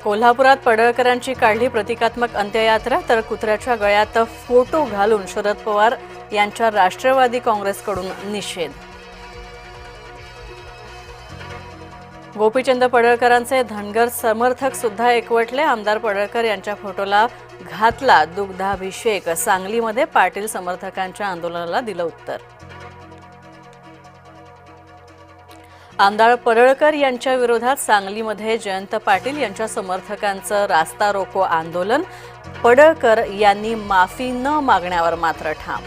कोल्हापुरात पडळकरांची काढली प्रतिकात्मक अंत्ययात्रा, तर कुत्र्याच्या गळ्यात फोटो घालून शरद पवार यांच्या राष्ट्रवादी काँग्रेसकडून निषेध। गोपीचंद पडळकरांचे धनगर समर्थक सुद्धा एकवटले। आमदार पडळकर यांच्या फोटोला घातला दुग्धाभिषेक। सांगलीमध्ये पाटील समर्थकांच्या आंदोलनाला दिलं उत्तर। आमदार पडळकर यांच्या विरोधात सांगलीमध्ये जयंत पाटील यांच्या समर्थकांचं रास्ता रोको आंदोलन। पडळकर यांनी माफी न मागण्यावर मात्र ठाम।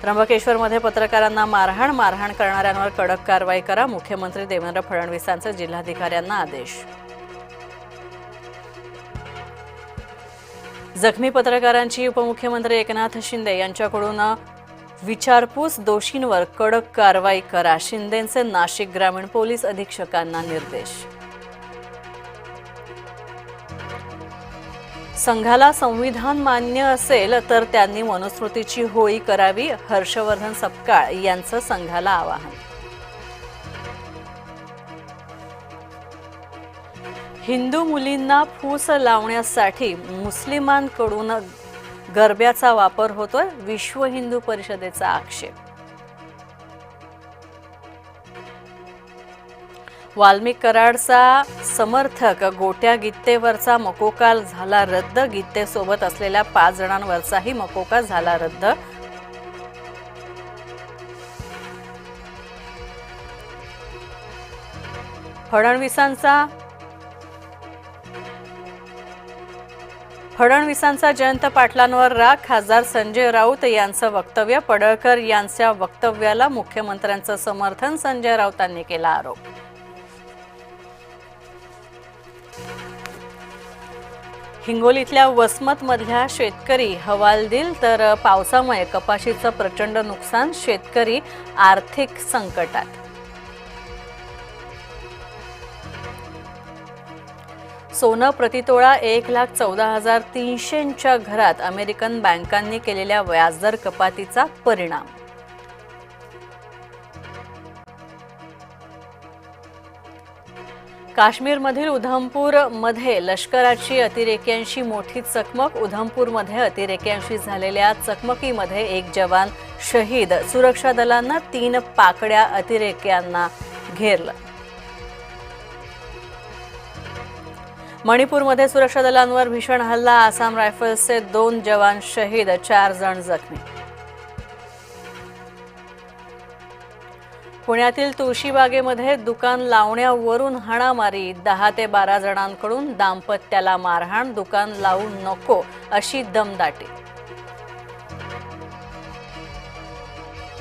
त्र्यंबकेश्वरमध्ये पत्रकारांना मारहाण करणाऱ्यांवर कडक कारवाई करा। मुख्यमंत्री देवेंद्र फडणवीसांचे जिल्हाधिकाऱ्यांना आदेश। जखमी पत्रकारांची उपमुख्यमंत्री एकनाथ शिंदे यांच्याकडून विचारपूस। दोषींवर कडक कारवाई करा। शिंदेंचे नाशिक ग्रामीण पोलीस अधीक्षकांना निर्देश। संघाला संविधान मान्य असेल तर त्यांनी मनुस्मृतीची होळी करावी। हर्षवर्धन सपकाळ यांचं संघाला आवाहन। हिंदू मुलींना फूस लावण्यासाठी मुस्लिमांकडून गरब्याचा वापर होतोय, विश्व हिंदू परिषदेचा आक्षेप। वाल्मिक कराडचा समर्थक गोट्या गीतेवरचा मकोका झाला रद्द। गीतेसोबत असलेल्या 5 जणांवरचाही मकोका झाला रद्द। फडणवीसांचा जयंत पाटलांवर राग। खासदार संजय राऊत यांचं वक्तव्य। पडळकर यांच्या वक्तव्याला मुख्यमंत्र्यांचं समर्थन। संजय राऊतांनी केला आरोप। हिंगोलीतल्या वसमतमधल्या शेतकरी हवालदिल, तर पावसामुळे कपाशीचं प्रचंड नुकसान। शेतकरी आर्थिक संकटात। सोनं प्रतितोळा 1,14,300च्या घरात। अमेरिकन बँकांनी केलेल्या व्याजदर कपातीचा परिणाम। काश्मीरमधील उधमपूरमध्ये लष्कराची अतिरेक्यांशी मोठी चकमक। उधमपूरमध्ये अतिरेक्यांशी झालेल्या चकमकीमध्ये 1 जवान शहीद। सुरक्षा दलांना 3 पाकड्या अतिरेक्यांना घेरलं। मणिपूरमध्ये सुरक्षा दलांवर भीषण हल्ला। आसाम रायफल्सचे 2 जवान शहीद, 4 जण जखमी। पुण्यातील तुळशीबागेमध्ये दुकान लावण्यावरून हाणामारी। 10 ते 12 जणांकडून दाम्पत्याला मारहाण। दुकान लावू नको अशी दमदाटी।